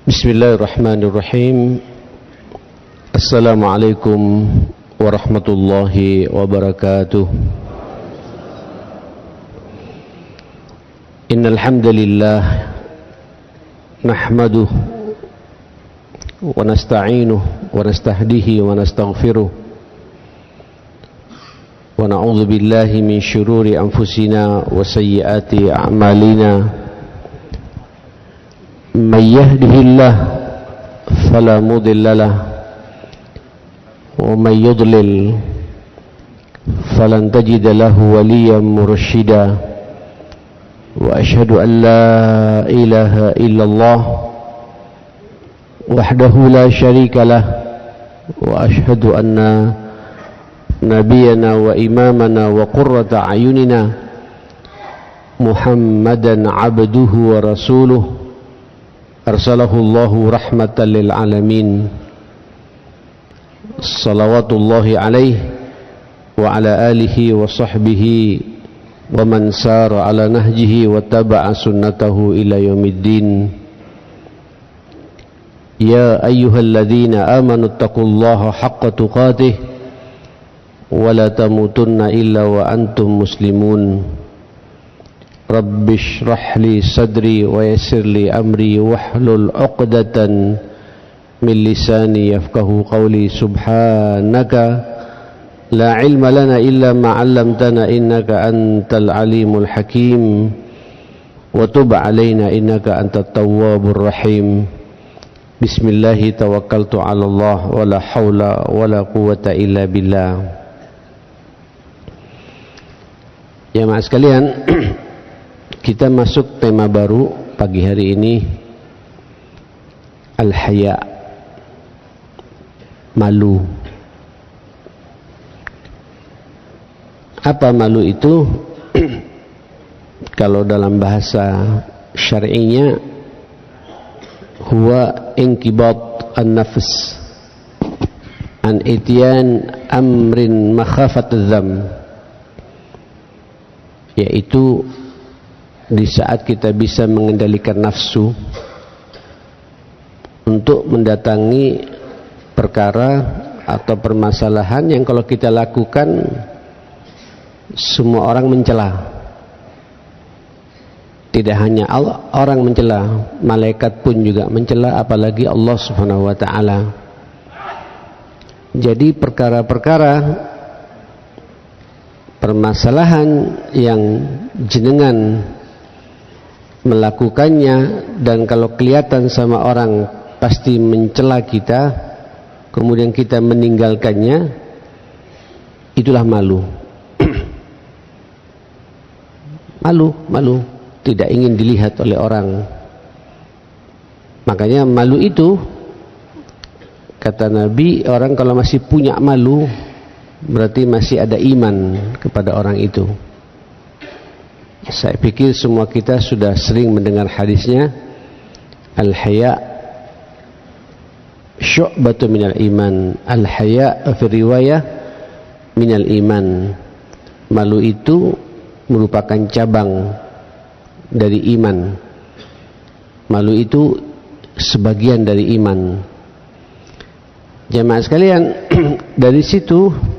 Bismillahirrahmanirrahim. Assalamualaikum warahmatullahi wabarakatuh. Innal hamdalillah nahmaduhu wa nasta'inuhu wa nastahdihi wa nastaghfiruh wa na'udzu billahi min syururi anfusina wa sayyiati a'malina. Man yahdihillah fala mudilla lahu wa man yudlil falan tajida lahu waliyyan mursyida. Wa asyhadu an la ilaha illallah wahdahu la syarika lah wa asyhadu anna nabiyyana wa imamana wa qurrata a'yunina Muhammadan abduhu wa rasuluh arsalahu Allahu rahmatan lil alamin. Salawatullahi alaihi wa ala alihi wa sahbihi wa man sara ala nahjihi wa taba'a sunnatahu ila yaumiddin. Ya ayyuhalladzina amanu taqullaha haqqa tuqatih wa la tamutunna illa wa antum muslimun. Rabbi shrah li sadri wa yassir li amri wahlul 'uqdatan min lisani yafqahu qawli. Subhanaka la ilma lana illa ma 'allamtana innaka antal alimul hakim wa tub 'alaina innaka antat tawwabur rahim. Bismillahi tawakkaltu 'ala Allah wa la haula wa la quwwata illa billah. Ya maaf sekalian, kita masuk tema baru pagi hari ini, al-haya, malu. Apa malu itu? Kalau dalam bahasa syar'inya, huwa inqibat an-nafs an ityan amrin makhafat adh-dham, yaitu di saat kita bisa mengendalikan nafsu untuk mendatangi perkara atau permasalahan yang kalau kita lakukan semua orang mencela. Tidak hanya orang mencela, malaikat pun juga mencela, apalagi Allah Subhanahu wa taala. Jadi perkara-perkara permasalahan yang jenengan melakukannya dan kalau kelihatan sama orang pasti mencela kita, kemudian kita meninggalkannya, itulah malu. malu tidak ingin dilihat oleh orang. Makanya malu itu, kata Nabi, orang kalau masih punya malu berarti masih ada iman kepada orang itu. Saya pikir semua kita sudah sering mendengar hadisnya, al-haya syu'batu minal iman, al-haya fi riwayah minal iman. Malu itu merupakan cabang dari iman. Malu itu sebagian dari iman. Jemaah sekalian, dari situ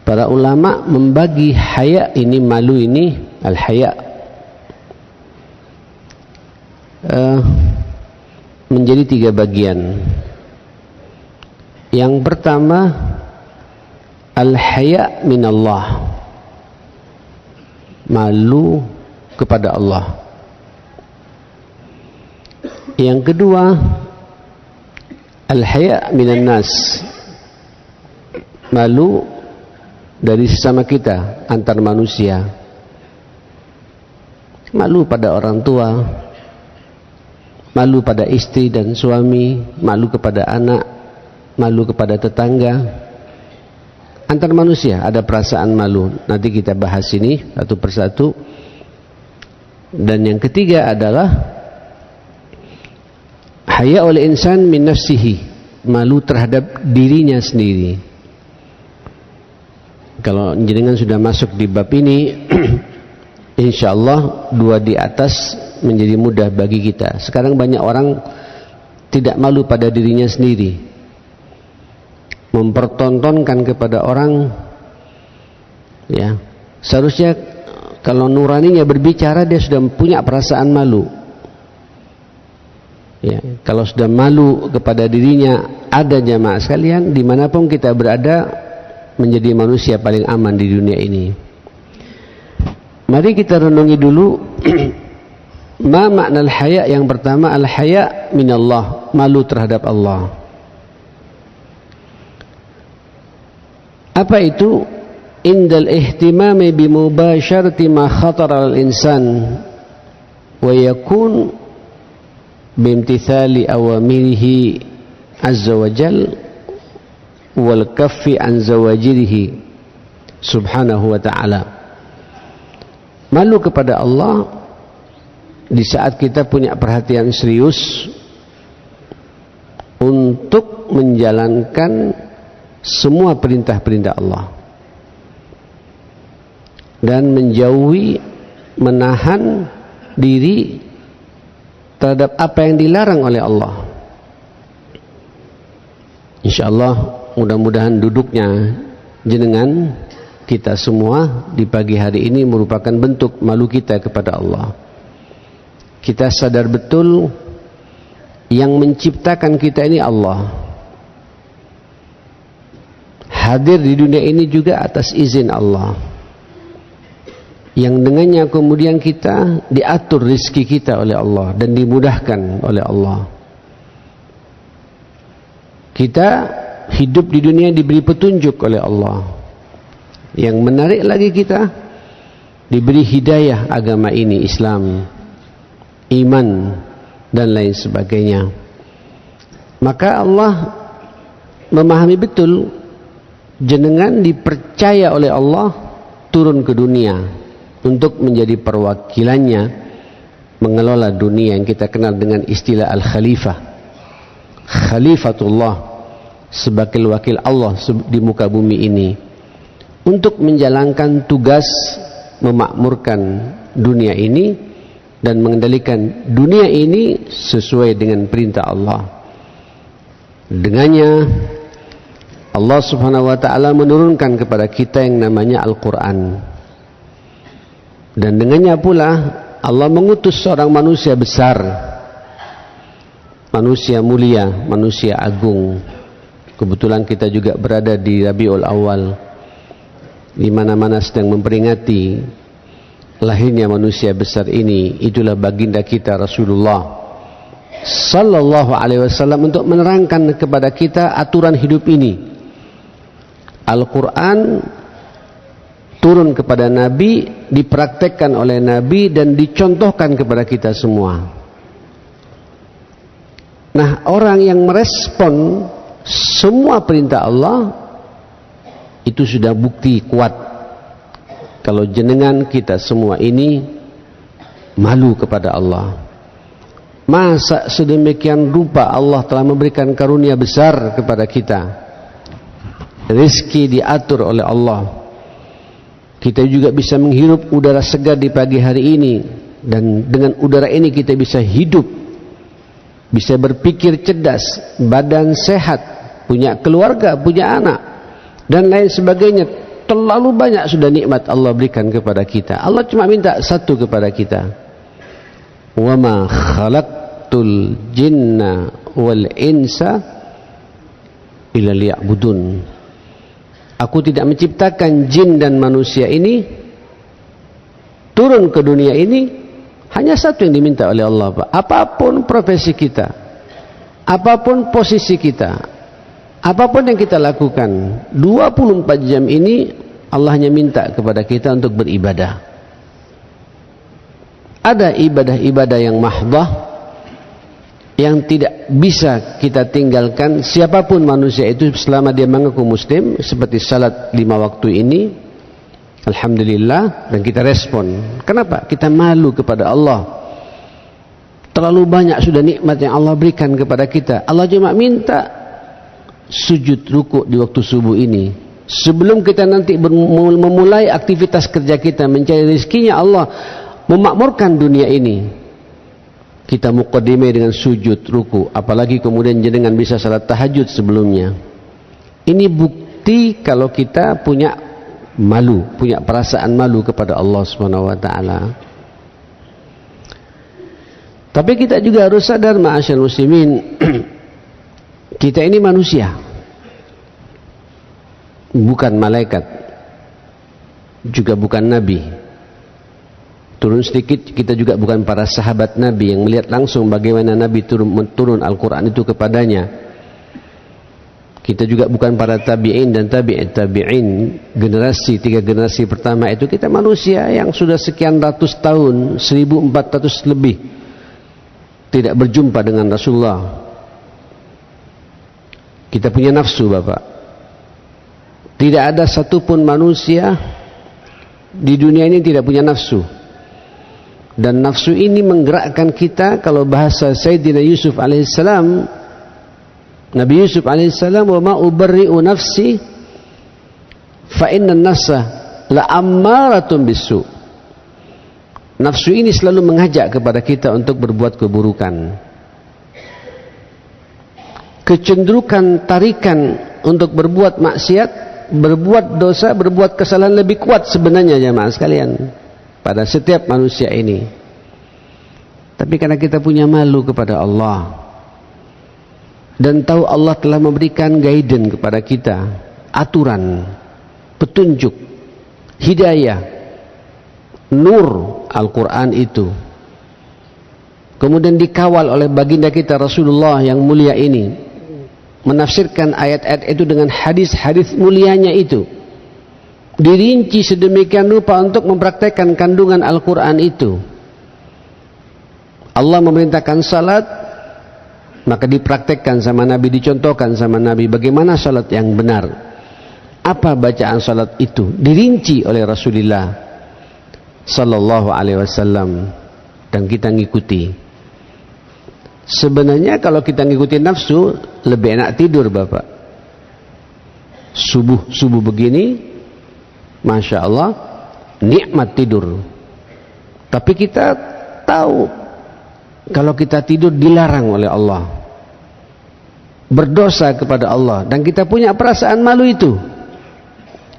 para ulama membagi haya ini, malu ini, al-haya, menjadi 3 bagian. Yang pertama, al-haya minallah, malu kepada Allah. Yang kedua, al-haya minan nas, malu dari sesama kita, antar manusia. Malu pada orang tua, malu pada istri dan suami, malu kepada anak, malu kepada tetangga. Antar manusia ada perasaan malu. Nanti kita bahas ini satu persatu. Dan yang ketiga adalah haya oleh insan min nafsihi, malu terhadap dirinya sendiri. Kalau jenengan sudah masuk di bab ini, insyaallah 2 di atas menjadi mudah bagi kita. Sekarang banyak orang tidak malu pada dirinya sendiri, mempertontonkan kepada orang, ya. Seharusnya kalau nuraninya berbicara, dia sudah punya perasaan malu, ya. Kalau sudah malu kepada dirinya, ada jamaah sekalian, dimanapun kita berada, menjadi manusia paling aman di dunia ini. Mari kita renungi dulu ma makna al-haya. Yang pertama, al-haya minallah, malu terhadap Allah. Apa itu? Indal ihtimami bimubasharati ma khatara al-insan wa yakun bimtithali awamirihi azza wa jal wal kaffi an zawajirihi subhanahu wa ta'ala. Malu kepada Allah di saat kita punya perhatian serius untuk menjalankan semua perintah-perintah Allah dan menjauhi, menahan diri terhadap apa yang dilarang oleh Allah. InsyaAllah mudah-mudahan duduknya jenengan kita semua di pagi hari ini merupakan bentuk malu kita kepada Allah. Kita sadar betul yang menciptakan kita ini Allah. Hadir di dunia ini juga atas izin Allah, yang dengannya kemudian kita diatur rezeki kita oleh Allah dan dimudahkan oleh Allah. Kita hidup di dunia diberi petunjuk oleh Allah. Yang menarik lagi, kita diberi hidayah agama ini, Islam, iman dan lain sebagainya. Maka Allah memahami betul jenengan dipercaya oleh Allah turun ke dunia untuk menjadi perwakilannya mengelola dunia yang kita kenal dengan istilah al-khalifah, khalifatullah, sebagai wakil Allah di muka bumi ini, untuk menjalankan tugas memakmurkan dunia ini dan mengendalikan dunia ini sesuai dengan perintah Allah. Dengannya Allah subhanahu wa ta'ala menurunkan kepada kita yang namanya Al-Quran, dan dengannya pula Allah mengutus seorang manusia besar, manusia mulia, manusia agung. Kebetulan kita juga berada di Rabiul Awal, di mana-mana sedang memperingati lahirnya manusia besar ini. Itulah baginda kita Rasulullah sallallahu alaihi wasallam, untuk menerangkan kepada kita aturan hidup ini. Al-Quran turun kepada Nabi, dipraktekkan oleh Nabi dan dicontohkan kepada kita semua. Nah, orang yang merespon semua perintah Allah itu sudah bukti kuat kalau jenengan kita semua ini malu kepada Allah. Masa sedemikian rupa Allah telah memberikan karunia besar kepada kita, rezeki diatur oleh Allah, kita juga bisa menghirup udara segar di pagi hari ini, dan dengan udara ini kita bisa hidup, bisa berpikir cerdas, badan sehat, punya keluarga, punya anak dan lain sebagainya. Terlalu banyak sudah nikmat Allah berikan kepada kita. Allah cuma minta satu kepada kita, wa ma khalaqtul jinna wal insa illa liya'budun. Aku tidak menciptakan jin dan manusia ini turun ke dunia ini hanya satu yang diminta oleh Allah, Pak. Apapun profesi kita, apapun posisi kita, apapun yang kita lakukan, 24 jam ini Allah hanya minta kepada kita untuk beribadah. Ada ibadah-ibadah yang mahdah yang tidak bisa kita tinggalkan siapapun manusia itu selama dia mengaku muslim, seperti salat 5 waktu ini. Alhamdulillah, dan kita respon. Kenapa? Kita malu kepada Allah. Terlalu banyak sudah nikmat yang Allah berikan kepada kita. Allah cuma minta sujud ruku di waktu subuh ini. Sebelum kita nanti memulai aktivitas kerja kita, mencari rezekinya Allah, memakmurkan dunia ini, kita muqaddimah dengan sujud, ruku, apalagi kemudian jenengan bisa salat tahajud sebelumnya. Ini bukti kalau kita punya malu, punya perasaan malu kepada Allah Subhanahu wa taala. Tapi kita juga harus sadar, ma'asyarul muslimin, kita ini manusia, bukan malaikat, juga bukan nabi. Turun sedikit, kita juga bukan para sahabat Nabi yang melihat langsung bagaimana Nabi turun Al-Quran itu kepadanya. Kita juga bukan para tabi'in dan tabi'in, tiga generasi pertama itu. Kita manusia yang sudah sekian ratus tahun, 1400 lebih tidak berjumpa dengan Rasulullah. Kita punya nafsu, Bapak. Tidak ada satupun manusia di dunia ini tidak punya nafsu. Dan nafsu ini menggerakkan kita, kalau bahasa Sayyidina Yusuf alaihissalam, Nabi Yusuf alaihissalam, wa ma ubarri'u nafsi fa inna nafsa la ammaratun bisu. Nafsu ini selalu mengajak kepada kita untuk berbuat keburukan. Kecenderukan tarikan untuk berbuat maksiat, berbuat dosa, berbuat kesalahan lebih kuat sebenarnya, jemaah sekalian, pada setiap manusia ini. Tapi karena kita punya malu kepada Allah dan tahu Allah telah memberikan guidance kepada kita, aturan, petunjuk, hidayah, nur Al-Quran itu, kemudian dikawal oleh baginda kita Rasulullah yang mulia ini, menafsirkan ayat-ayat itu dengan hadis-hadis mulianya itu, dirinci sedemikian rupa untuk mempraktekkan kandungan Al-Quran itu. Allah memerintahkan salat, maka dipraktekkan sama Nabi, dicontohkan sama Nabi bagaimana salat yang benar, apa bacaan salat itu, dirinci oleh Rasulullah sallallahu alaihi wasallam, dan kita ngikuti. Sebenarnya kalau kita ngikuti nafsu, lebih enak tidur, Bapak. Subuh begini, Masya Allah, nikmat tidur. Tapi kita tahu kalau kita tidur dilarang oleh Allah, berdosa kepada Allah, dan kita punya perasaan malu itu.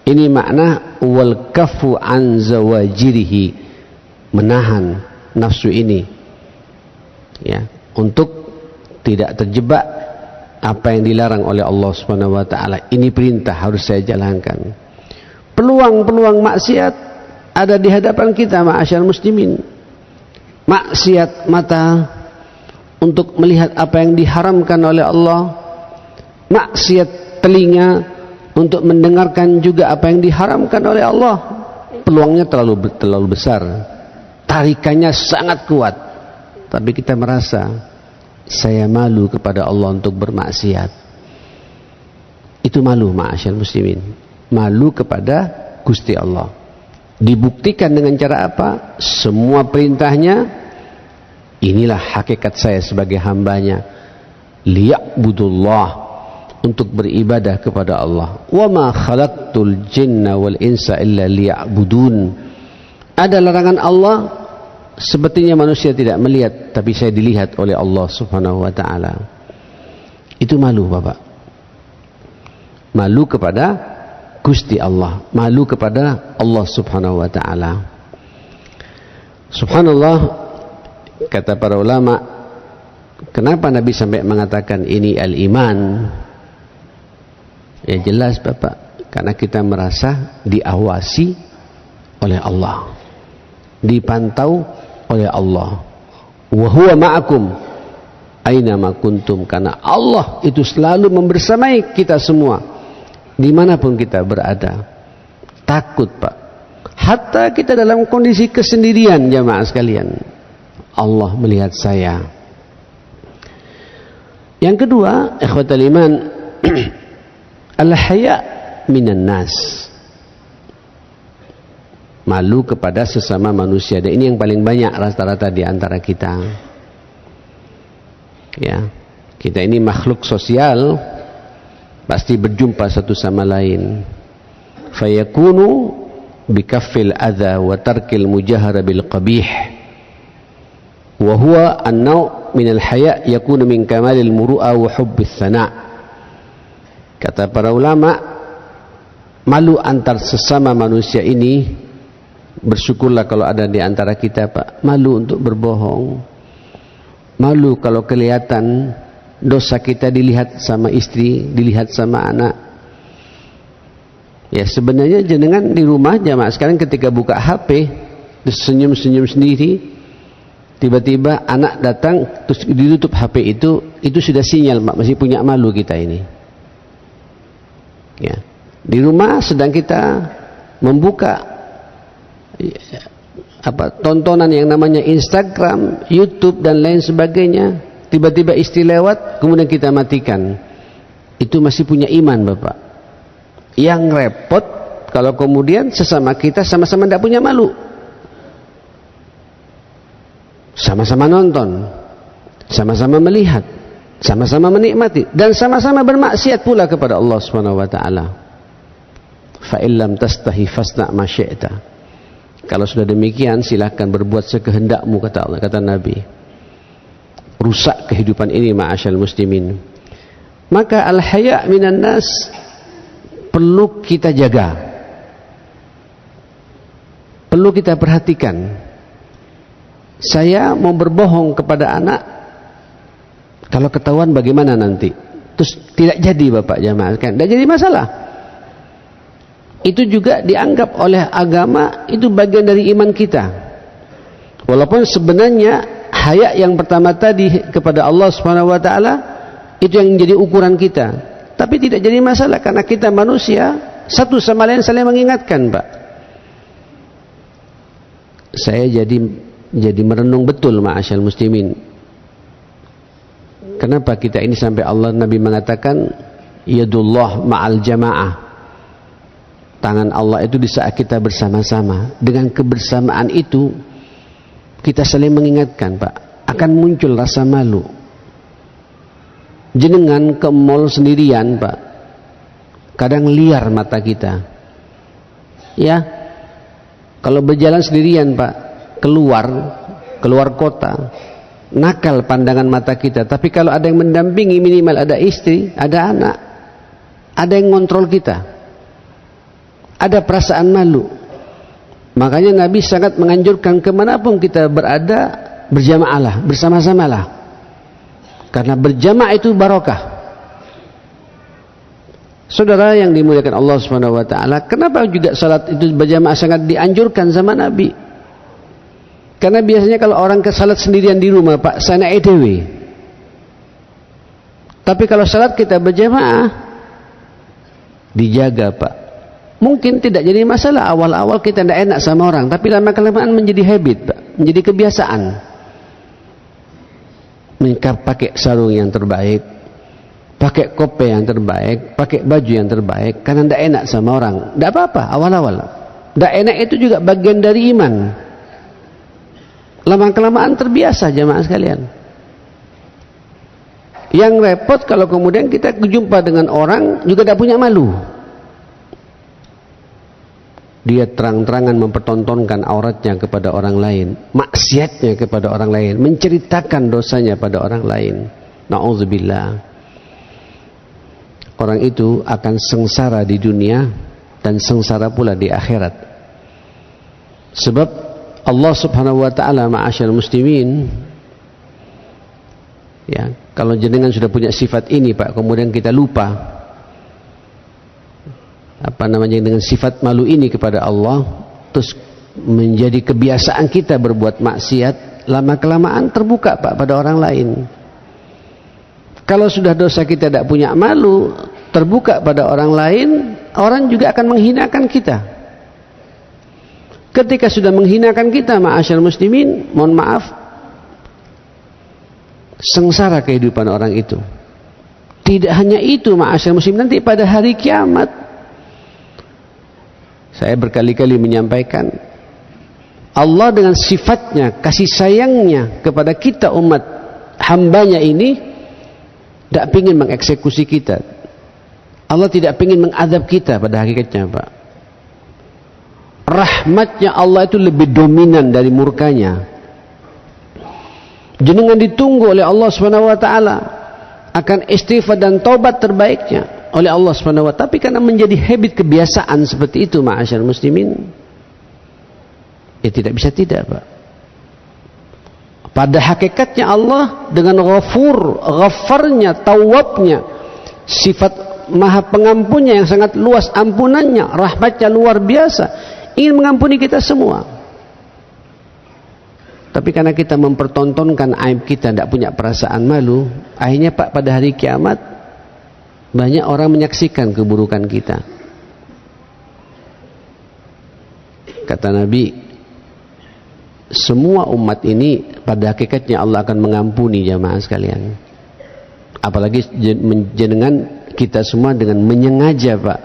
Ini makna wal kafu an zawajirihi, menahan nafsu ini, ya, untuk tidak terjebak apa yang dilarang oleh Allah Subhanahu wa taala. Ini perintah harus saya jalankan. Peluang-peluang maksiat ada di hadapan kita, ma'asyarul muslimin. Maksiat mata untuk melihat apa yang diharamkan oleh Allah, maksiat telinga untuk mendengarkan juga apa yang diharamkan oleh Allah. Peluangnya terlalu besar, tarikannya sangat kuat. Tapi kita merasa saya malu kepada Allah untuk bermaksiat. Itu malu, ma'asyarul muslimin. Malu kepada Gusti Allah. Dibuktikan dengan cara apa? Semua perintahnya, inilah hakikat saya sebagai hambanya, liya'budullah, untuk beribadah kepada Allah. Wa ma khalaqtul jinna wal insa illa liya'budun. Ada larangan Allah, sepertinya manusia tidak melihat, tapi saya dilihat oleh Allah Subhanahu wa taala. Itu malu, Bapak. Malu kepada Gusti Allah, malu kepada Allah Subhanahu wa taala. Subhanallah, kata para ulama, kenapa Nabi sampai mengatakan ini al-iman? Ya jelas, Bapak, karena kita merasa diawasi oleh Allah, dipantau oleh Allah. Wa huwa ma'akum aina ma kuntum, karena Allah itu selalu membersamai kita semua dimanapun kita berada. Takut, Pak, hatta kita dalam kondisi kesendirian, jamaah sekalian, Allah melihat saya. Yang kedua, ikhwatal iman, al-haya minan nas, malu kepada sesama manusia. Dan ini yang paling banyak rata-rata di antara kita. Ya, kita ini makhluk sosial, pasti berjumpa satu sama lain. Fayakunu bikaffil adha wa tarkil mujahara bil qabih. wa huwa an-naw' min al-haya' yakunu min kamalil muru'ah wa hubbis sana'. Kata para ulama, malu antar sesama manusia ini, bersyukurlah kalau ada di antara kita, Pak, malu untuk berbohong, malu kalau kelihatan dosa kita dilihat sama istri, dilihat sama anak. Ya sebenarnya jenengan di rumah jamaah sekarang ketika buka HP terus senyum-senyum sendiri, tiba-tiba anak datang terus ditutup HP itu sudah sinyal, Pak, masih punya malu kita ini. Ya, di rumah sedang kita membuka tontonan yang namanya Instagram, YouTube dan lain sebagainya, tiba-tiba istri lewat kemudian kita matikan. Itu masih punya iman, Bapak. Yang repot kalau kemudian sesama kita sama-sama tidak punya malu, sama-sama nonton, sama-sama melihat, sama-sama menikmati, dan sama-sama bermaksiat pula kepada Allah Subhanahu wa taala. Fa illam tastahi fasna ma syi'ta. Kalau sudah demikian silahkan berbuat sekehendakmu, kata Allah, kata Nabi. Rusak kehidupan ini, ma'asyal muslimin. Maka al-haya' minan nas perlu kita jaga, perlu kita perhatikan. Saya mau berbohong kepada anak, kalau ketahuan bagaimana nanti? Terus tidak jadi, Bapak jamaah, kan? Tidak jadi masalah. Itu juga dianggap oleh agama itu bagian dari iman kita. Walaupun sebenarnya haya yang pertama tadi kepada Allah Subhanahu wa taala itu yang menjadi ukuran kita. Tapi tidak jadi masalah karena kita manusia, satu sama lain saling mengingatkan, Pak. Saya jadi merenung betul, ma'asyal muslimin. Kenapa kita ini sampai Allah, Nabi mengatakan yadullah ma'al jamaah. Tangan Allah itu di saat kita bersama-sama. Dengan kebersamaan itu kita saling mengingatkan, Pak. Akan muncul rasa malu. Jenengan ke mall sendirian, Pak, kadang liar mata kita. Ya, kalau berjalan sendirian, Pak, keluar kota, nakal pandangan mata kita. Tapi kalau ada yang mendampingi, minimal ada istri, ada anak, ada yang ngontrol kita, ada perasaan malu. Makanya Nabi sangat menganjurkan kemanapun kita berada, berjamaahlah, bersama-samalah. Karena berjamaah itu barokah. Saudara yang dimuliakan Allah Subhanahu wa taala, kenapa juga salat itu berjamaah sangat dianjurkan sama Nabi? Karena biasanya kalau orang ke salat sendirian di rumah, Pak, sana EDW. Tapi kalau salat kita berjamaah dijaga, Pak. Mungkin tidak jadi masalah awal-awal kita tidak enak sama orang, tapi lama-kelamaan menjadi habit, Pak, menjadi kebiasaan. Pakai sarung yang terbaik, pakai kope yang terbaik, pakai baju yang terbaik, karena tidak enak sama orang. Tidak apa-apa awal-awal. Tidak enak itu juga bagian dari iman. Lama-kelamaan terbiasa, jamaah sekalian. Yang repot kalau kemudian kita berjumpa dengan orang juga tidak punya malu. Dia terang-terangan mempertontonkan auratnya kepada orang lain, maksiatnya kepada orang lain, menceritakan dosanya pada orang lain. Na'udzubillah. Orang itu akan sengsara di dunia dan sengsara pula di akhirat. Sebab Allah Subhanahu wa taala, ma'asyal muslimin, ya, kalau jenengan sudah punya sifat ini, Pak, kemudian kita lupa dengan sifat malu ini kepada Allah, terus menjadi kebiasaan kita berbuat maksiat, lama-kelamaan terbuka, Pak, pada orang lain. Kalau sudah dosa kita tidak punya malu, terbuka pada orang lain, orang juga akan menghinakan kita. Ketika sudah menghinakan kita, ma'asyal muslimin, mohon maaf, sengsara kehidupan orang itu. Tidak hanya itu, ma'asyal muslimin, nanti pada hari kiamat, saya berkali-kali menyampaikan, Allah dengan sifatnya, kasih sayangnya kepada kita umat hambanya ini, tidak ingin mengeksekusi kita. Allah tidak ingin mengadab kita pada hakikatnya, Pak. Rahmatnya Allah itu lebih dominan dari murkanya. Jenengan ditunggu oleh Allah Subhanahu wa taala akan istighfar dan taubat terbaiknya oleh Allah Subhanahu wa taala. Tapi karena menjadi habit, kebiasaan seperti itu, ma'asyar muslimin, ya tidak bisa tidak, Pak. Pada hakikatnya Allah dengan ghafur, ghafarnya, tawabnya, sifat maha pengampunnya yang sangat luas ampunannya, rahmatnya luar biasa, ingin mengampuni kita semua. Tapi karena kita mempertontonkan aib kita, tidak punya perasaan malu, akhirnya Pak, pada hari kiamat banyak orang menyaksikan keburukan kita. Kata Nabi, semua umat ini pada hakikatnya Allah akan mengampuni jamaah sekalian. Apalagi jenengan kita semua dengan menyengaja, Pak,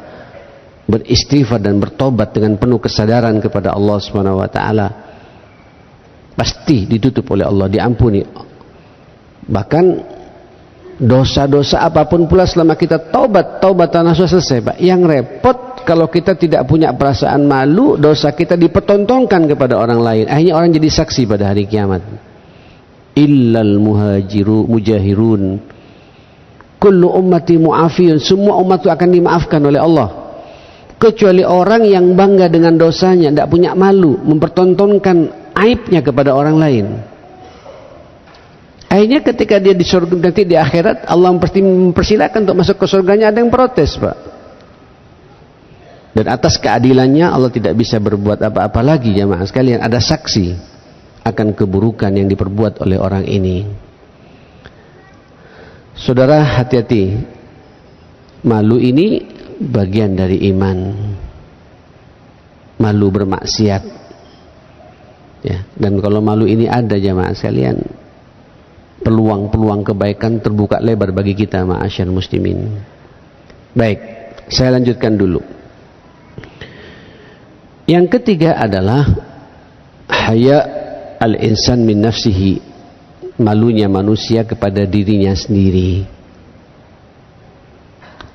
beristighfar dan bertobat dengan penuh kesadaran kepada Allah Subhanahu wa taala, pasti ditutup oleh Allah, diampuni. Bahkan dosa-dosa apapun pula selama kita taubatan nasuha selesai, Pak. Yang repot kalau kita tidak punya perasaan malu, dosa kita dipertontonkan kepada orang lain, akhirnya orang jadi saksi pada hari kiamat. Illal mujahirun kullu ummati mu'afiyun, semua umat itu akan dimaafkan oleh Allah, kecuali orang yang bangga dengan dosanya, tidak punya malu, mempertontonkan aibnya kepada orang lain. Akhirnya ketika dia di surga nanti di akhirat, Allah mempersilakan untuk masuk ke surganya, ada yang protes, Pak. Dan atas keadilannya Allah tidak bisa berbuat apa-apa lagi, jamaah sekalian. Ada saksi akan keburukan yang diperbuat oleh orang ini. Saudara, hati-hati. Malu ini bagian dari iman. Malu bermaksiat. Ya, dan kalau malu ini ada, jamaah sekalian, peluang-peluang kebaikan terbuka lebar bagi kita, ma'asyar muslimin. Baik, saya lanjutkan dulu. Yang ketiga adalah haya al-insan min nafsihi, malunya manusia kepada dirinya sendiri.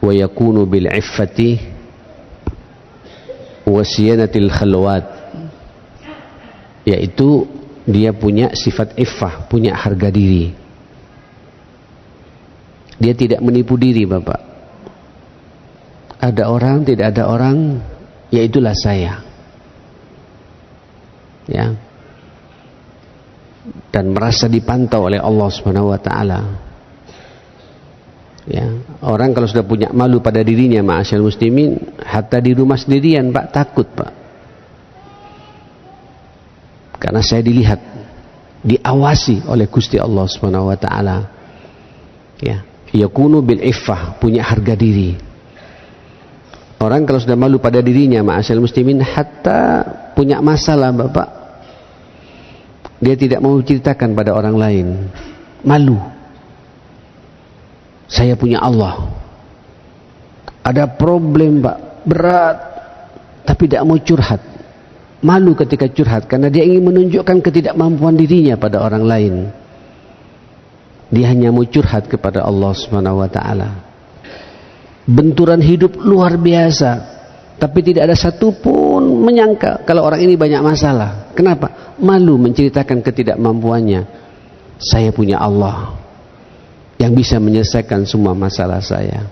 Wa yakunu bil iffati wa siyanatil khalwat, yaitu dia punya sifat iffah, punya harga diri. Dia tidak menipu diri, Bapak. Ada orang, tidak ada orang, ya itulah saya. Ya, dan merasa dipantau oleh Allah Subhanahu wa taala. Ya, orang kalau sudah punya malu pada dirinya, ma'asyal muslimin, hatta di rumah sendirian, Pak, takut, Pak. Karena saya dilihat, diawasi oleh Gusti Allah Subhanahu wa taala. Ya, yakunu bil iffah, punya harga diri. Orang kalau sudah malu pada dirinya, ma'asyal muslimin, hatta punya masalah, Bapak, dia tidak mau ceritakan pada orang lain. Malu. Saya punya Allah, ada problem, Pak, berat, tapi tidak mau curhat. Malu ketika curhat karena dia ingin menunjukkan ketidakmampuan dirinya pada orang lain. Dia hanya mau curhat kepada Allah Subhanahu wa taala. Benturan hidup luar biasa, tapi tidak ada satupun menyangka kalau orang ini banyak masalah. Kenapa? Malu menceritakan ketidakmampuannya. Saya punya Allah yang bisa menyelesaikan semua masalah saya.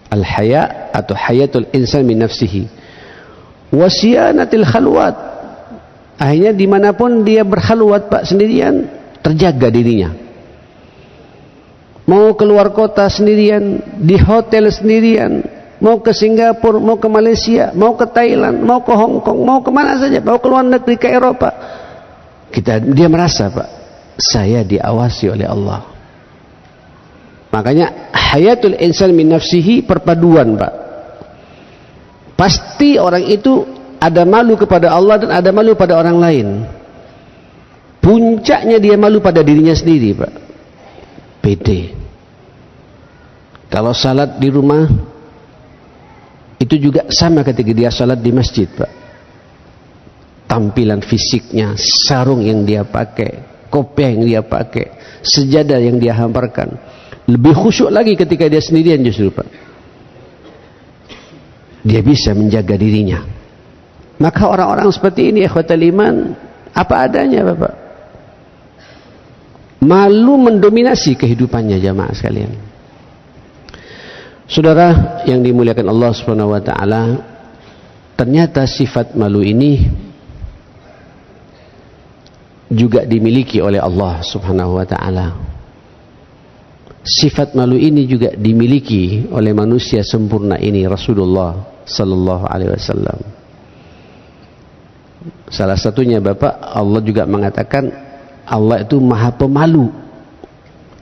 Al-haya atau hayatul insan min nafsihi wasiyanatil khalwat, akhirnya dimanapun dia berkhalwat, Pak, sendirian, terjaga dirinya. Mau keluar kota sendirian, di hotel sendirian, mau ke Singapura, mau ke Malaysia, mau ke Thailand, mau ke Hong Kong, mau kemana saja, mau ke luar negeri, ke Eropa, dia merasa, Pak, saya diawasi oleh Allah. Makanya hayatul insan min nafsihi, perpaduan, Pak. Pasti orang itu ada malu kepada Allah dan ada malu pada orang lain. Puncaknya dia malu pada dirinya sendiri, Pak. Pede. Kalau salat di rumah, itu juga sama ketika dia salat di masjid, Pak. Tampilan fisiknya, sarung yang dia pakai, kopiah yang dia pakai, sejadah yang dia hamparkan, lebih khusyuk lagi ketika dia sendirian justru, Pak. Dia bisa menjaga dirinya. Maka orang-orang seperti ini, ikhwatal iman, apa adanya, Bapak. Malu mendominasi kehidupannya, jamaah sekalian. Saudara yang dimuliakan Allah Subhanahu wa taala, ternyata sifat malu ini juga dimiliki oleh Allah Subhanahu wa taala. Sifat malu ini juga dimiliki oleh manusia sempurna ini, Rasulullah sallallahu alaihi wasallam. Salah satunya Bapak, Allah juga mengatakan Allah itu Maha Pemalu.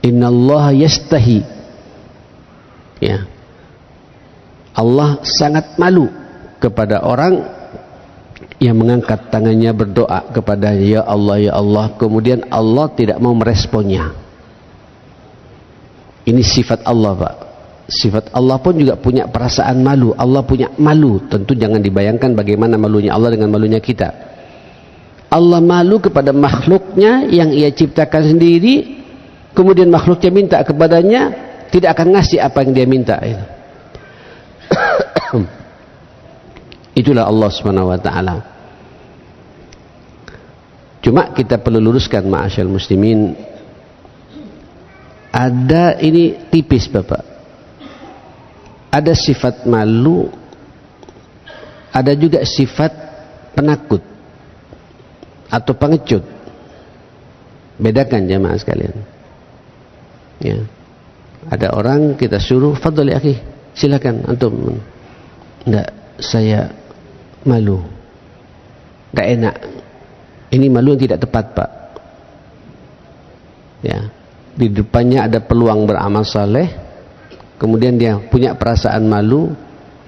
Innallaha yastahi. Ya. Allah sangat malu kepada orang yang mengangkat tangannya berdoa kepada ya Allah, ya Allah, kemudian Allah tidak mau meresponnya. Ini sifat Allah, Pak. Sifat Allah pun juga punya perasaan malu. Allah punya malu. Tentu jangan dibayangkan bagaimana malunya Allah dengan malunya kita. Allah malu kepada makhluknya yang ia ciptakan sendiri, kemudian makhluknya minta kepadanya, tidak akan ngasih apa yang dia minta. Itulah Allah Subhanahu wa taala. Cuma kita perlu luruskan, ma'asyal muslimin, ada ini tipis Bapak. Ada sifat malu, ada juga sifat penakut atau pengecut. Bedakan jamaah sekalian. Ya. Ada orang kita suruh, fadhal ya akhi, silakan antum. Enggak, saya malu. Enggak enak. Ini malu yang tidak tepat, Pak. Ya. Di depannya ada peluang beramal saleh, kemudian dia punya perasaan malu,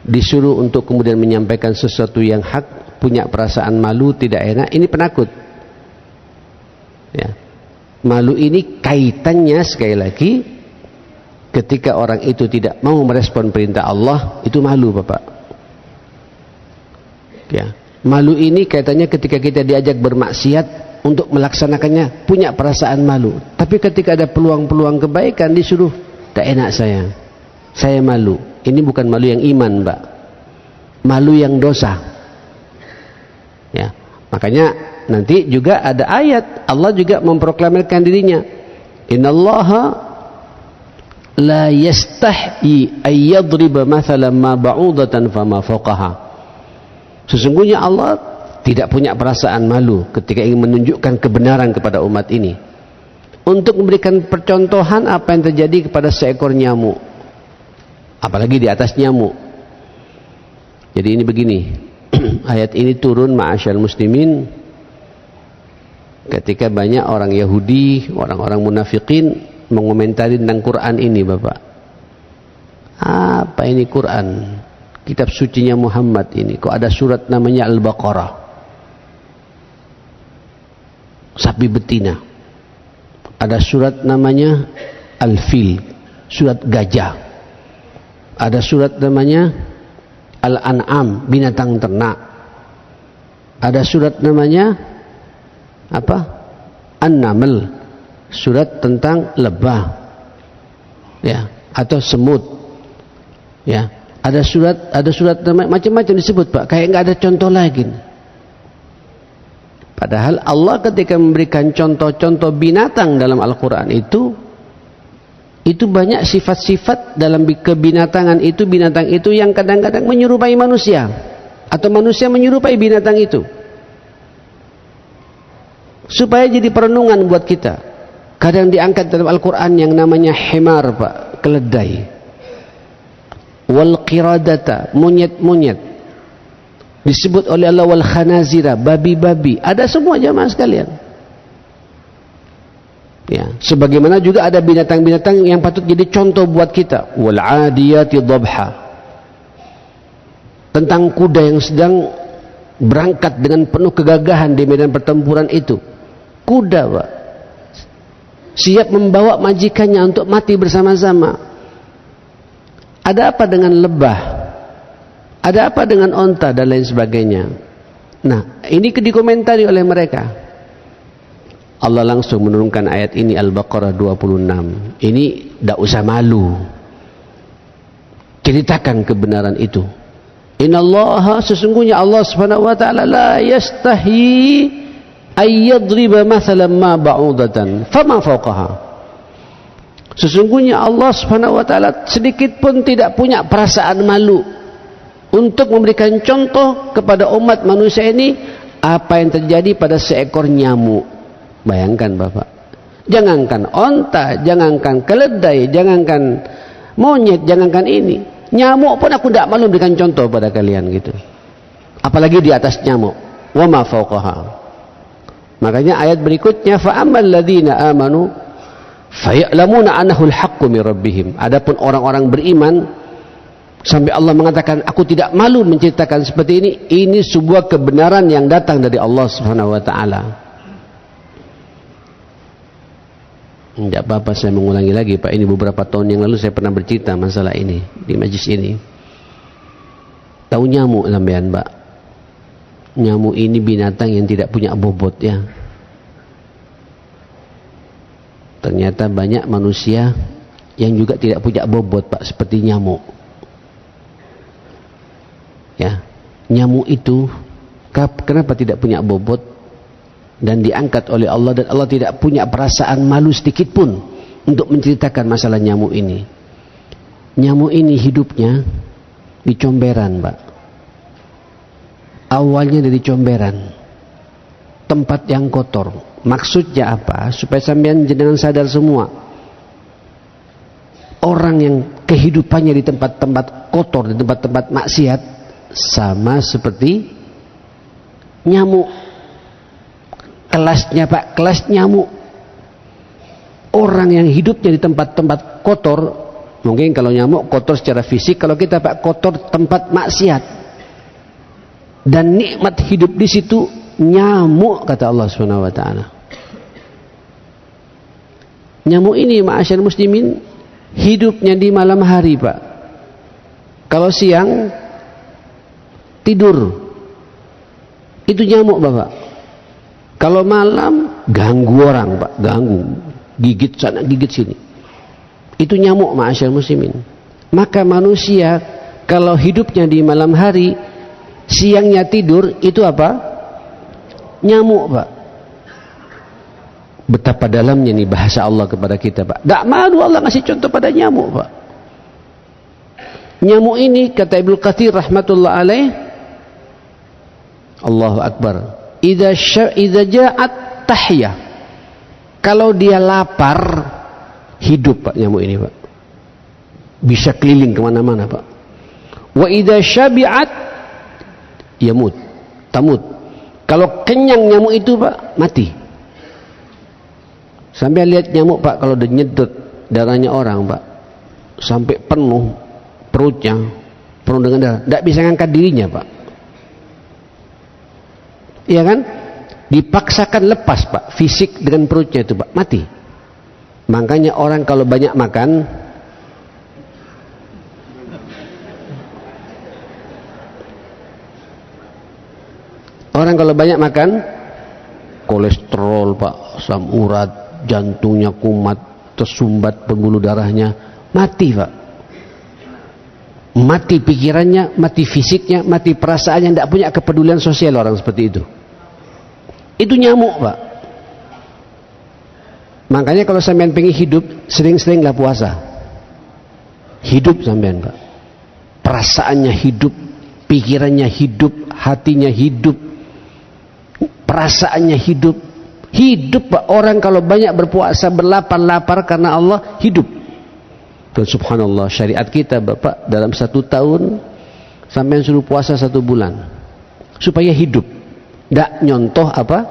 disuruh untuk kemudian menyampaikan sesuatu yang hak, punya perasaan malu, tidak enak. Ini penakut. Ya. Malu ini kaitannya sekali lagi ketika orang itu tidak mau merespon perintah Allah, itu malu Bapak. Ya. Malu ini kaitannya ketika kita diajak bermaksiat, untuk melaksanakannya punya perasaan malu. Tapi ketika ada peluang-peluang kebaikan disuruh, tak enak saya malu. Ini bukan malu yang iman, Mbak. Malu yang dosa. Ya, makanya nanti juga ada ayat Allah juga memproklamirkan dirinya. Innallaha la yastahyi ayyadriba mathalan ma ba'udatan fama fawqaha. Sesungguhnya Allah tidak punya perasaan malu ketika ingin menunjukkan kebenaran kepada umat ini, untuk memberikan percontohan apa yang terjadi kepada seekor nyamuk, apalagi di atas nyamuk. Jadi ini begini, ayat ini turun ma'asyal muslimin ketika banyak orang Yahudi, orang-orang munafikin mengomentari tentang Quran ini, Bapak. Apa ini Quran? Kitab sucinya Muhammad ini, kok ada surat namanya Al-Baqarah, sapi betina. Ada surat namanya Al-Fil, surat gajah. Ada surat namanya Al-An'am, binatang ternak. Ada surat namanya apa? An-Naml, surat tentang lebah. Ya, atau semut. Ya, ada surat namanya macam-macam disebut, Pak. Kayak enggak ada contoh lagi. Padahal Allah ketika memberikan contoh-contoh binatang dalam Al-Quran itu banyak sifat-sifat dalam kebinatangan itu, binatang itu yang kadang-kadang menyerupai manusia, atau manusia menyerupai binatang itu, supaya jadi perenungan buat kita. Kadang diangkat dalam Al-Quran yang namanya himar, Pak, keledai, wal qiradata, monyet-monyet, disebut oleh Allah wal khanazira, babi-babi, ada semua jamaah sekalian. Ya, sebagaimana juga ada binatang-binatang yang patut jadi contoh buat kita. Wal adiyati dhabha, tentang kuda yang sedang berangkat dengan penuh kegagahan di medan pertempuran itu. Kuda, Pak, siap membawa majikannya untuk mati bersama-sama. Ada apa dengan lebah? Ada apa dengan onta dan lain sebagainya? Nah, ini dikomentari oleh mereka. Allah langsung menurunkan ayat ini, Al-Baqarah 26. Ini tidak usah malu. Ceritakan kebenaran itu. Innallaha, sesungguhnya Allah Subhanahu wa taala la yastahi ayyadriba mathalan ma ba'udatan fama fawqaha. Sesungguhnya Allah Subhanahu wa taala sedikit pun tidak punya perasaan malu untuk memberikan contoh kepada umat manusia ini apa yang terjadi pada seekor nyamuk. Bayangkan Bapak, jangankan onta, jangankan keledai, jangankan monyet, jangankan ini, nyamuk pun aku tidak malu memberikan contoh pada kalian gitu. Apalagi di atas nyamuk. Wa ma fawqaha. Makanya ayat berikutnya fa ammal ladzina amanu faya'lamuna annahu al-haqqu min rabbihim. Adapun orang-orang beriman sampai Allah mengatakan aku tidak malu menceritakan seperti ini sebuah kebenaran yang datang dari Allah Subhanahu wa taala. Tidak apa-apa saya mengulangi lagi Pak, ini beberapa tahun yang lalu saya pernah bercerita masalah ini di majlis ini. Tahu nyamuk sampean Pak? Nyamuk ini binatang yang tidak punya bobot ya. Ternyata banyak manusia yang juga tidak punya bobot Pak, seperti nyamuk. Ya, nyamuk itu kenapa tidak punya bobot dan diangkat oleh Allah, dan Allah tidak punya perasaan malu sedikit pun untuk menceritakan masalah nyamuk ini. Nyamuk ini hidupnya di comberan Pak. Awalnya dari comberan, tempat yang kotor. Maksudnya apa? Supaya sampean jenengan sadar semua, orang yang kehidupannya di tempat-tempat kotor, di tempat-tempat maksiat, sama seperti nyamuk. Kelasnya Pak, kelas nyamuk. Orang yang hidupnya di tempat-tempat kotor, mungkin kalau nyamuk kotor secara fisik, kalau kita Pak kotor tempat maksiat. Dan nikmat hidup di situ nyamuk, kata Allah Subhanahu wa taala. Nyamuk ini ma'asyar muslimin hidupnya di malam hari Pak. Kalau siang tidur, itu nyamuk Bapak. Kalau malam ganggu orang Pak, ganggu, gigit sana gigit sini. Itu nyamuk ma'asyar muslimin. Maka manusia kalau hidupnya di malam hari, siangnya tidur, itu apa? Nyamuk Pak. Betapa dalamnya nih bahasa Allah kepada kita Pak. Gak malu Allah ngasih contoh pada nyamuk Pak. Nyamuk ini kata Ibnu Katsir rahmatullah alaih, Allahu Akbar, idza ja'at tahya. Kalau dia lapar, hidup Pak nyamuk ini Pak. Bisa keliling kemana-mana Pak. Wa idza syabi'at yamut, tamut. Kalau kenyang nyamuk itu Pak, mati. Sampai lihat nyamuk Pak, kalau udah nyedot darahnya orang Pak, sampai penuh perutnya, penuh dengan darah, tidak bisa ngangkat dirinya Pak. Iya kan? Dipaksakan lepas Pak, fisik dengan perutnya itu Pak, mati. Makanya orang kalau banyak makan, kolesterol Pak, asam urat, jantungnya kumat, tersumbat pembuluh darahnya, mati Pak. Mati pikirannya, mati fisiknya, mati perasaannya, tidak punya kepedulian sosial orang seperti itu. Itu nyamuk Pak. Makanya kalau sampean pengen hidup, sering-seringlah puasa. Hidup sampean Pak. Perasaannya hidup, pikirannya hidup, hatinya hidup, perasaannya hidup. Hidup Pak. Orang kalau banyak berpuasa, berlapar-lapar karena Allah, hidup. Dan subhanallah, syariat kita Bapak dalam 1 tahun sampai suruh puasa 1 bulan supaya hidup, tidak nyontoh apa?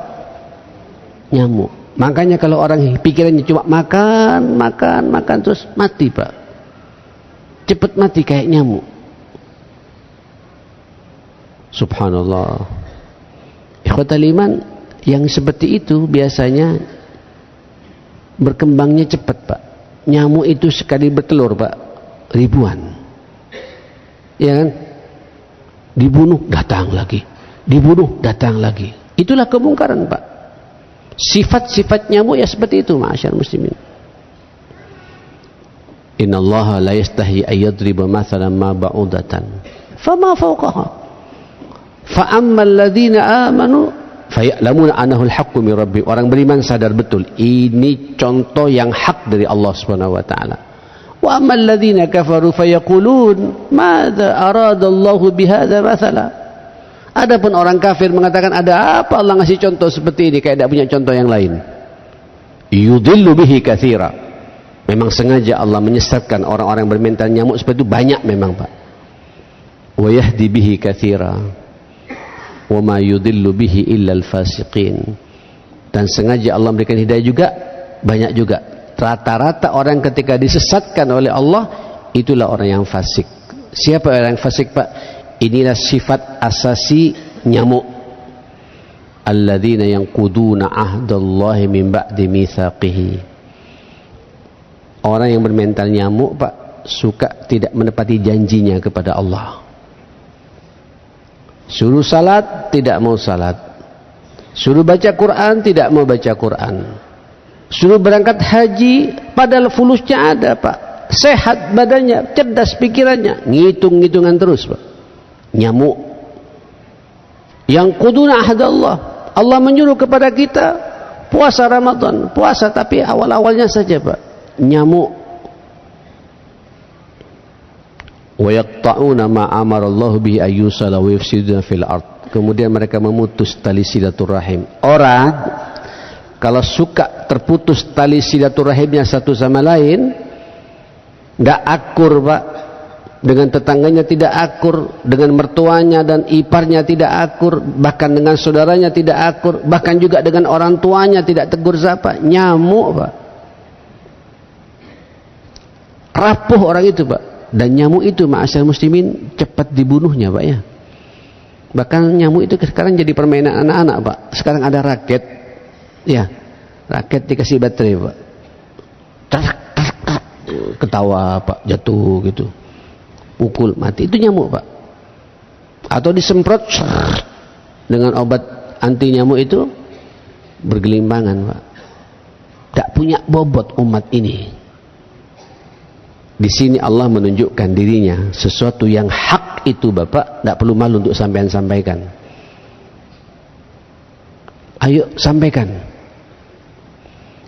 Nyamuk. Makanya kalau orang pikirannya cuma makan terus mati Pak, cepat mati kayak nyamuk. Subhanallah. Ikhwatal iman, yang seperti itu biasanya berkembangnya cepat Pak. Nyamuk itu sekali bertelur Pak, ribuan. Ya kan? Dibunuh, datang lagi. Dibunuh, datang lagi. Itulah kemungkaran Pak. Sifat-sifat nyamuk ya seperti itu ma'asyar muslimin. Innallaha la yastahi ayyadriba mathalan ma ba'udatan fama fawqaha fa ammal ladzina amanu Faya'lamuna annahu al-haqqu min rabbi. Orang beriman sadar betul ini contoh yang hak dari Allah Subhanahu wa taala. Wa ammal ladzina kafaru fayaqulun madza arada Allah bihadza mathala. Adapun orang kafir mengatakan ada apa Allah ngasih contoh seperti ini kayak tidak punya contoh yang lain. Yudhillu bihi katsira. Memang sengaja Allah menyesatkan orang-orang bermental nyamuk seperti itu banyak memang, Pak. Wa yahdi bihi katsira. Wa ma yudhillu bihi illa al-fasiqin. Dan sengaja Allah memberikan hidayah juga banyak juga. Rata-rata orang ketika disesatkan oleh Allah itulah orang yang fasik. Siapa orang yang fasik, Pak? Inilah sifat asasi nyamuk. Alladzina yanquduna ahdallahi min ba'di mitsaqihi. Orang yang bermental nyamuk, Pak, suka tidak menepati janjinya kepada Allah. Suruh salat, tidak mau salat. Suruh baca Quran, tidak mau baca Quran. Suruh berangkat haji, padahal fulusnya ada, Pak. Sehat badannya, cerdas pikirannya. Ngitung-ngitungan terus, Pak. Nyamuk. Yang quduna ahdallah. Allah menyuruh kepada kita puasa Ramadan. Puasa tapi awal-awalnya saja, Pak. Nyamuk. Wa yaqta'una ma amara Allah bihi ayyusala wa yufsiduna fil ard. Kemudian mereka memutus tali silaturahim. Orang kalau suka terputus tali silaturahimnya satu sama lain, enggak akur, Pak. Dengan tetangganya tidak akur, dengan mertuanya dan iparnya tidak akur, bahkan dengan saudaranya tidak akur, bahkan juga dengan orang tuanya tidak tegur sapa. Nyamuk, Pak. Rapuh orang itu, Pak. Dan nyamuk itu ma'asyar muslimin cepat dibunuhnya, Pak, ya. Bahkan nyamuk itu sekarang jadi permainan anak-anak, Pak. Sekarang ada raket, ya, raket dikasih baterai, Pak. Ketawa, Pak, jatuh gitu, pukul mati. Itu nyamuk, Pak. Atau disemprot dengan obat anti nyamuk itu bergelimbangan, Pak. Tak punya bobot umat ini. Di sini Allah menunjukkan dirinya sesuatu yang hak itu, Bapak, tidak perlu malu untuk sampean sampaikan. Ayo sampaikan.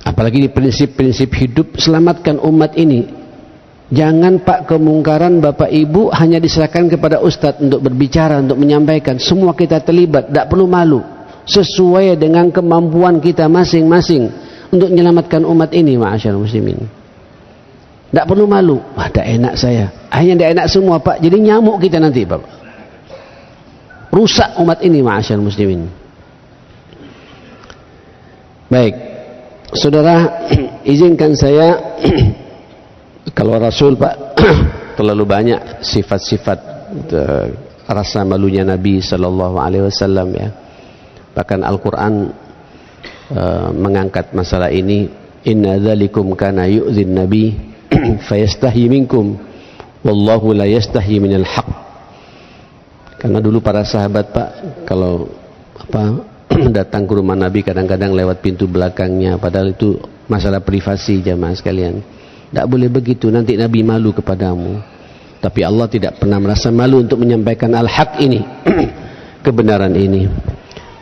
Apalagi di prinsip-prinsip hidup, selamatkan umat ini. Jangan, Pak, kemungkaran Bapak Ibu hanya diserahkan kepada Ustadz untuk berbicara, untuk menyampaikan. Semua kita terlibat, tidak perlu malu. Sesuai dengan kemampuan kita masing-masing untuk menyelamatkan umat ini, ma'asyarul muslimin. Tidak perlu malu. Wah, tidak enak saya. Hanya tidak enak semua, Pak. Jadi nyamuk kita nanti, Pak. Rusak umat ini, ma'asyarul muslimin. Baik, saudara, izinkan saya kalau Rasul, Pak, terlalu banyak sifat-sifat rasa malunya Nabi Sallallahu Alaihi Wasallam, ya. Bahkan Al-Quran mengangkat masalah ini. Inna dzalikum kana yu'dzin Nabi fayastahi minkum wallahu la yastahi minal haq. Karena dulu para sahabat, Pak, kalau datang ke rumah Nabi kadang-kadang lewat pintu belakangnya, padahal itu masalah privasi, jamaah sekalian. Tidak boleh begitu, nanti Nabi malu kepadamu. Tapi Allah tidak pernah merasa malu untuk menyampaikan al-haq ini, kebenaran ini.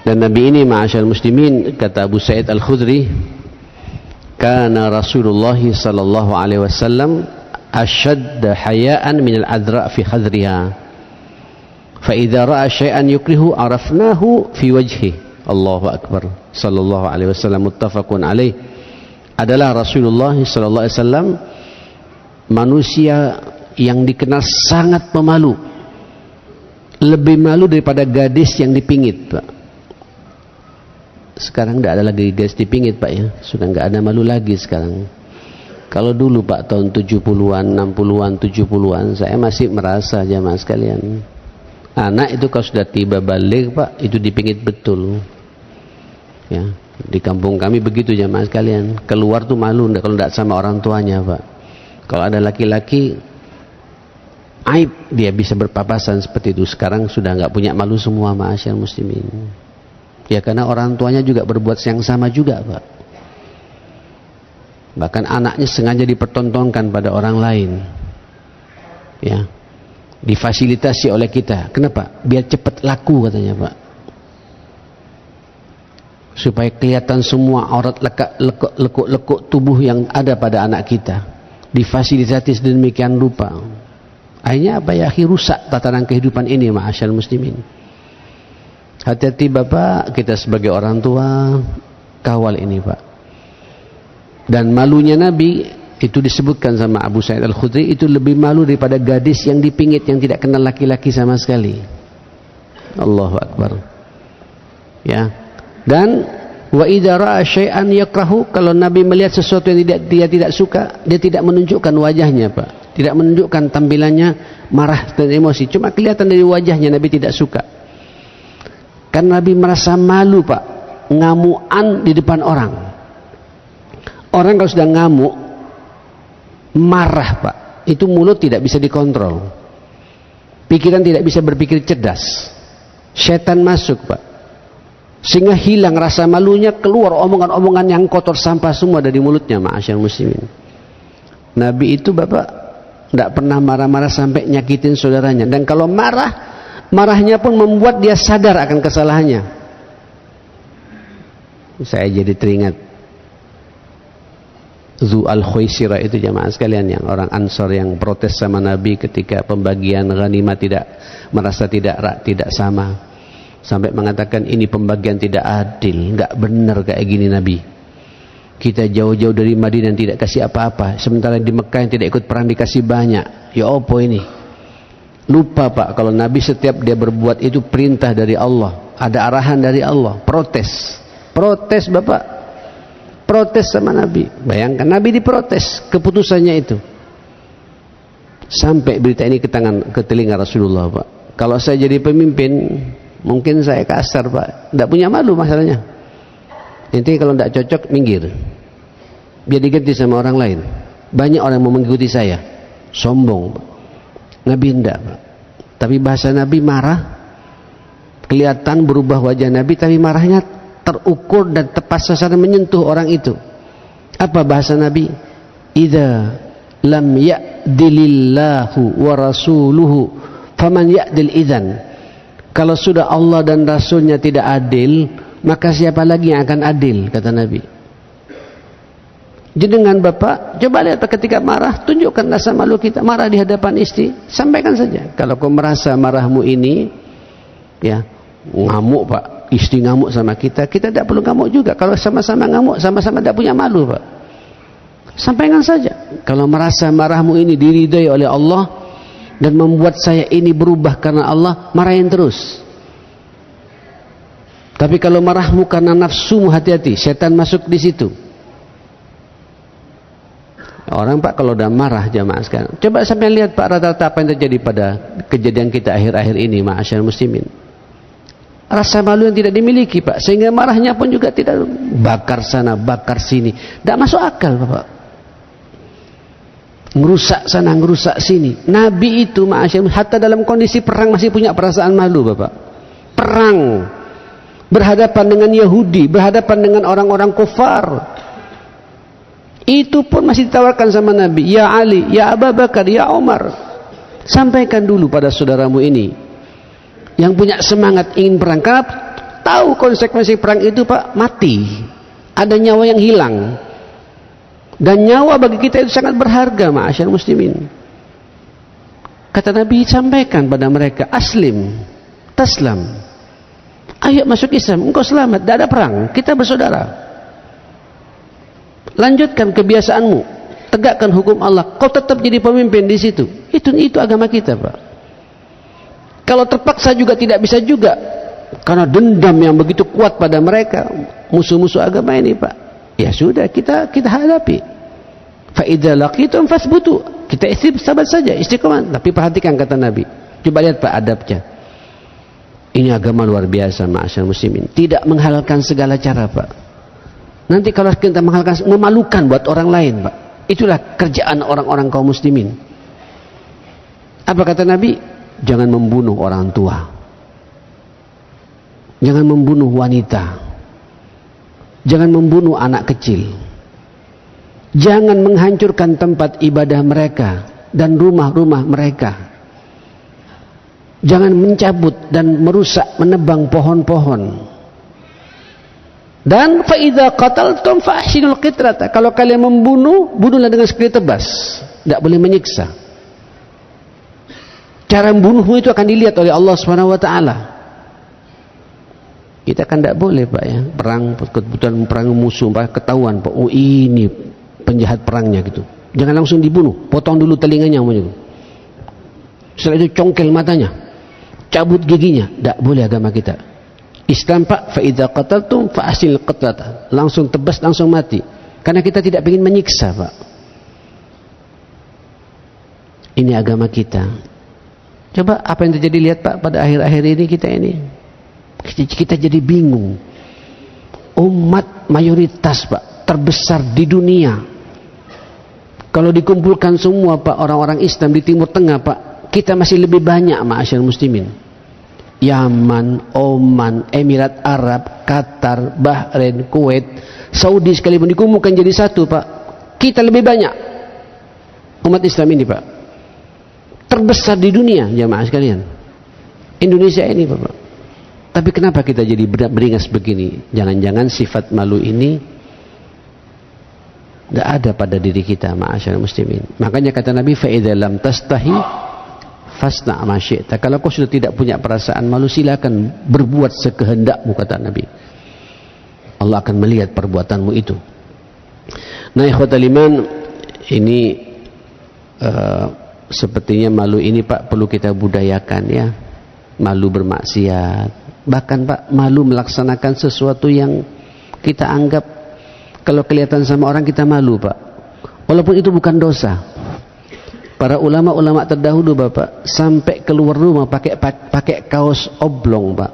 Dan Nabi ini, ma'asyarul muslimin, kata Abu Sa'id Al-Khudri, kana Rasulullah sallallahu alaihi wasallam ashadda hayaan min al-adra' fi khadriha. Fa idza ra'a syai'an yukrihu arafnahu fi wajhi. Allahu akbar. Sallallahu alaihi wasallam, muttafaqun alaih. Adalah Rasulullah sallallahu alaihi wasallam manusia yang dikenal sangat pemalu. Lebih malu daripada gadis yang dipingit, Pak. Sekarang tidak ada lagi gadis dipingit, Pak, ya. Sudah tidak ada malu lagi sekarang. Kalau dulu, Pak, tahun 70-an, 60-an, 70-an, saya masih merasa, jamaah sekalian, anak itu kalau sudah tiba balik, Pak, itu dipingit betul. Ya, di kampung kami begitu, jamaah sekalian. Keluar tuh malu kalau tidak sama orang tuanya, Pak. Kalau ada laki-laki aib, dia bisa berpapasan seperti itu. Sekarang sudah nggak punya malu semua, ma'asyarul muslimin. Ya, karena orang tuanya juga berbuat yang sama juga, Pak. Bahkan anaknya sengaja dipertontonkan pada orang lain, ya, difasilitasi oleh kita. Kenapa? Biar cepat laku, katanya, Pak. supaya kelihatan semua aurat lekuk-lekuk tubuh yang ada pada anak kita, difasilitasi sedemikian rupa. Akhirnya apa ya? Rusak tatanan kehidupan ini, ma'asyal muslimin. Hati-hati Bapak, kita sebagai orang tua kawal ini Pak. Dan malunya Nabi itu disebutkan sama Abu Sa'id Al-Khudri, itu lebih malu daripada gadis yang dipingit yang tidak kenal laki-laki sama sekali. Allahu Akbar. Ya. Dan wa idza ra'a syai'an yakrahu, kalau Nabi melihat sesuatu yang dia tidak suka, dia tidak menunjukkan wajahnya Pak. Tidak menunjukkan tampilannya marah dan emosi, cuma kelihatan dari wajahnya Nabi tidak suka. Karena Nabi merasa malu Pak, ngamuan di depan orang. Orang kalau sudah ngamuk, marah Pak, itu mulut tidak bisa dikontrol, pikiran tidak bisa berpikir cerdas, setan masuk Pak, sehingga hilang rasa malunya, keluar omongan-omongan yang kotor, sampah semua dari mulutnya. Ma'asyar muslimin, Nabi itu Bapak tidak pernah marah-marah sampai nyakitin saudaranya. Dan kalau marah, marahnya pun membuat dia sadar akan kesalahannya. Saya jadi teringat Zu al-Khuwaisirah itu, jamaah sekalian, yang orang Ansor yang protes sama Nabi ketika pembagian ghanimah merasa tidak sama, sampai mengatakan ini pembagian tidak adil, nggak benar kayak gini Nabi. Kita jauh-jauh dari Madinah tidak kasih apa-apa, sementara di Mekah yang tidak ikut perang dikasih banyak. Ya opo ini? Lupa Pak, kalau Nabi setiap dia berbuat itu perintah dari Allah, ada arahan dari Allah. Protes Bapak, protes sama Nabi. Bayangkan Nabi diprotes keputusannya itu, sampai berita ini ke telinga Rasulullah Pak. Kalau saya jadi pemimpin mungkin saya kasar Pak, tidak punya malu masalahnya. Intinya kalau tidak cocok minggir, biar diganti sama orang lain. Banyak orang yang mau mengikuti saya, sombong Pak. Nabi tidak Pak, tapi bahasa Nabi marah, kelihatan berubah wajah Nabi, tapi marahnya terukur dan tepat sasaran, menyentuh orang itu. Apa bahasa Nabi? Idza lam ya'dilillahu wa rasuluhu faman ya'dil idzan. Kalau sudah Allah dan Rasulnya tidak adil, maka siapa lagi yang akan adil, kata Nabi. Jenengan Bapak, coba lihat ketika marah, tunjukkan rasa malu kita. Marah di hadapan istri, sampaikan saja. Kalau kau merasa marahmu ini, ya ngamuk Pak, istri ngamuk sama kita tidak perlu ngamuk juga. Kalau sama-sama ngamuk, sama-sama tidak punya malu Pak, sampaikan saja. Kalau merasa marahmu ini diridai oleh Allah dan membuat saya ini berubah karena Allah, marahin terus. Tapi kalau marahmu karena nafsumu, hati-hati, setan masuk di situ. Orang Pak kalau udah marah, jamaah sekarang, coba sampai lihat Pak rata-rata apa yang terjadi pada kejadian kita akhir-akhir ini, ma'asyar muslimin. Rasa malu yang tidak dimiliki Pak, sehingga marahnya pun juga tidak, bakar sana bakar sini, tidak masuk akal Bapak. Ngerusak sana ngerusak sini. Nabi itu ma'asyar, hatta dalam kondisi perang masih punya perasaan malu Bapak. Perang, berhadapan dengan Yahudi, berhadapan dengan orang-orang kufar, itu pun masih ditawarkan sama Nabi. Ya Ali, ya Abu Bakar, ya Umar, sampaikan dulu pada saudaramu ini yang punya semangat ingin perang, karena tahu konsekuensi perang itu Pak, mati, ada nyawa yang hilang, dan nyawa bagi kita itu sangat berharga, ma'asyar muslimin. Kata Nabi, sampaikan pada mereka, aslim taslam, ayo masuk Islam, engkau selamat, tidak ada perang, kita bersaudara. Lanjutkan kebiasaanmu, tegakkan hukum Allah, kau tetap jadi pemimpin di situ. Itu agama kita Pak. Kalau terpaksa juga tidak bisa juga, karena dendam yang begitu kuat pada mereka, musuh-musuh agama ini Pak. Ya sudah, kita hadapi. Fa idza laqitum fasbutu, kita sabar saja, istiqomah. Tapi perhatikan kata Nabi, coba lihat Pak adabnya. Ini agama luar biasa, ma'asyar muslimin. Tidak menghalalkan segala cara Pak. Nanti kalau kita menghalalkan, memalukan buat orang lain Pak. Itulah kerjaan orang-orang kaum muslimin. Apa kata Nabi? Jangan membunuh orang tua, jangan membunuh wanita, jangan membunuh anak kecil, jangan menghancurkan tempat ibadah mereka dan rumah-rumah mereka, jangan mencabut dan merusak, menebang pohon-pohon. Dan fa idza qataltum fa ahsinul qitlata. Kalau kalian membunuh, bunuhlah dengan sekali tebas. Tidak boleh menyiksa. Cara membunuhmu itu akan dilihat oleh Allah Subhanahu wa taala. Kita kan tidak boleh, Pak, ya. Perang, kebutuhan perang musuh, Pak, ketahuan, Pak. Oh, ini penjahat perangnya gitu. Jangan langsung dibunuh, potong dulu telinganya gitu. Setelah itu congkel matanya, cabut giginya. Tidak boleh agama kita. Islam, Pak, fa idza qataltum fa ahsinul qitlata. Langsung tebas, langsung mati. Karena kita tidak ingin menyiksa, Pak. Ini agama kita. Coba apa yang terjadi, lihat, Pak, pada akhir-akhir ini kita jadi bingung. Umat mayoritas, Pak, terbesar di dunia. Kalau dikumpulkan semua, Pak, orang-orang Islam di Timur Tengah, Pak, kita masih lebih banyak, ma'asyarul muslimin. Yaman, Oman, Emirat Arab, Qatar, Bahrain, Kuwait, Saudi sekalipun dikumpulkan jadi satu, Pak, kita lebih banyak umat Islam ini, Pak, terbesar di dunia, jamaah sekalian. Indonesia ini, Bapak. Tapi kenapa kita jadi beringas begini? Jangan-jangan sifat malu ini tidak ada pada diri kita, ma'asyarul muslimin. Makanya kata Nabi, fa idza lam tastahi fasna' ma syi'ta. Kalau kau sudah tidak punya perasaan malu, silakan berbuat sekehendakmu, kata Nabi. Allah akan melihat perbuatanmu itu. Nah, ikhwatal iman, ini sepertinya malu ini, Pak, perlu kita budayakan, ya. Malu bermaksiat, bahkan, Pak, malu melaksanakan sesuatu yang kita anggap kalau kelihatan sama orang kita malu, Pak, walaupun itu bukan dosa. Para ulama-ulama terdahulu, Bapak, sampai keluar rumah pakai kaos oblong, Pak,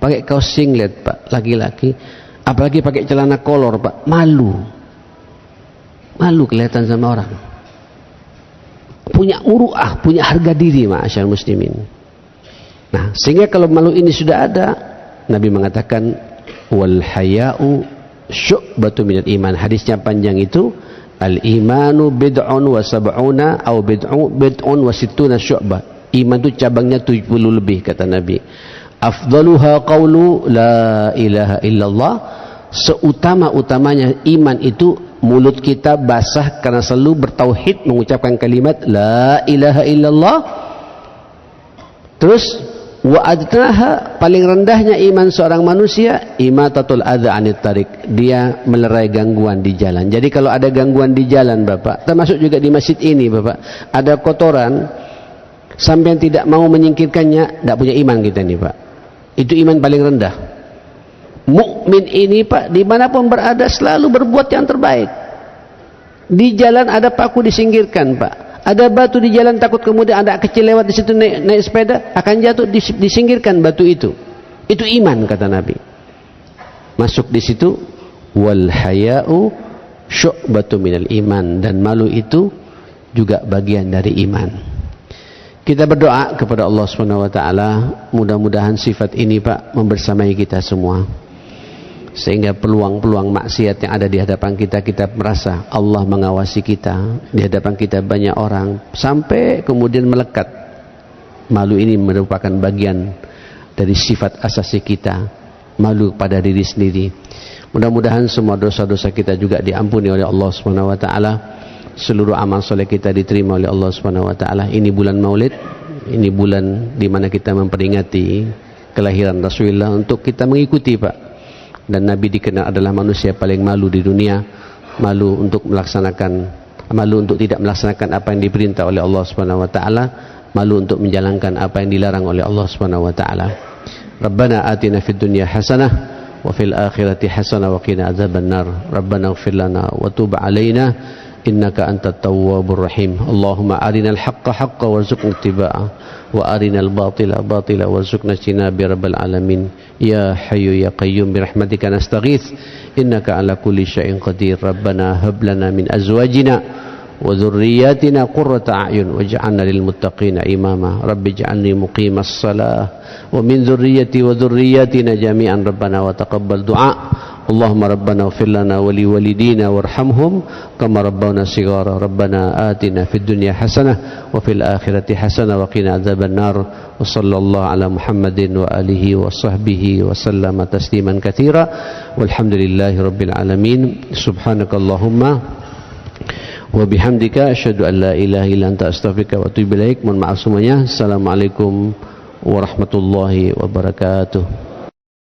pakai kaos singlet, Pak, laki-laki, apalagi pakai celana kolor, Pak, malu kelihatan sama orang. Punya muru'ah, punya harga diri, ma'asyarul muslimin. Nah, sehingga kalau malu ini sudah ada, Nabi mengatakan wal haya'u syu'batu minal iman. Hadisnya panjang itu, al-imanu bid'un wa sab'una au bid'un wa sittuna syu'bah. Iman itu cabangnya 70 lebih, kata Nabi. Afdaluha qawlu la ilaha illallah. Seutama-utamanya iman itu mulut kita basah karena selalu bertauhid, mengucapkan kalimat la ilaha illallah. Terus wa adnaha, paling rendahnya iman seorang manusia, imatatul adza anit tariq, dia melerai gangguan di jalan. Jadi kalau ada gangguan di jalan, Bapak, termasuk juga di masjid ini, Bapak, ada kotoran, sampai yang tidak mau menyingkirkannya, tidak punya iman kita nih, Pak. Itu iman paling rendah. Mukmin ini, Pak, dimanapun berada selalu berbuat yang terbaik. Di jalan ada paku, disingkirkan, Pak. Ada batu di jalan, takut kemudian ada kecil lewat di situ, naik sepeda akan jatuh, disingkirkan batu itu. Itu iman, kata Nabi. Masuk di situ wal haya'u syu'batu minal iman, dan malu itu juga bagian dari iman. Kita berdoa kepada Allah Subhanahu wa taala, mudah-mudahan sifat ini, Pak, membersamai kita semua. Sehingga peluang-peluang maksiat yang ada di hadapan kita, kita merasa Allah mengawasi kita. Di hadapan kita banyak orang, sampai kemudian melekat. Malu ini merupakan bagian dari sifat asasi kita, malu pada diri sendiri. Mudah-mudahan semua dosa-dosa kita juga diampuni oleh Allah Subhanahu wa taala. Seluruh amal soleh kita diterima oleh Allah Subhanahu wa taala. Ini bulan Maulid, ini bulan di mana kita memperingati kelahiran Rasulullah, untuk kita mengikuti, Pak. Dan Nabi dikenal adalah manusia paling malu di dunia, malu untuk tidak melaksanakan apa yang diperintah oleh Allah Subhanahu wa taala, malu untuk menjalankan apa yang dilarang oleh Allah Subhanahu wa taala. Rabbana atina fid dunya hasanah wa fil akhirati hasanah wa qina adzabannar. Rabbana ighfir lana wa tub alaina innaka antat tawwabur rahim. Allahumma arinal haqqa haqqan warzuqna ittiba'ah wa arinal batila batila warzuqna ijtinaba rabbal alamin. Ya hayyu ya qayyum birahmatika nastaghits innaka ala kulli syai'in qadir. Rabbana hab lana min azwajina wa dhurriyyatina qurrata a'yun waj'alna lil muttaqina imama. Rabbi ij'alni muqimas shalah wa min dhurriyyati wa dhurriyyatina jami'an. Rabbana wa taqabbal du'a Allahumma rabbana ighfir lana wa liwalidina warhamhum kama rabbawna shighara. Rabbana atina fid dunya hasanah wa fil akhirati hasanah wa qina adzaban nar. Wa sallallahu ala Muhammadin wa alihi wa sahbihi wa sallama tasliman katsira. Walhamdulillahi rabbil alamin. Subhanakallahumma wa bihamdika asyhadu an la ilaha illa anta astaghfiruka wa atubu ilaik. Mohon maaf semuanya. Assalamualaikum warahmatullahi wabarakatuh.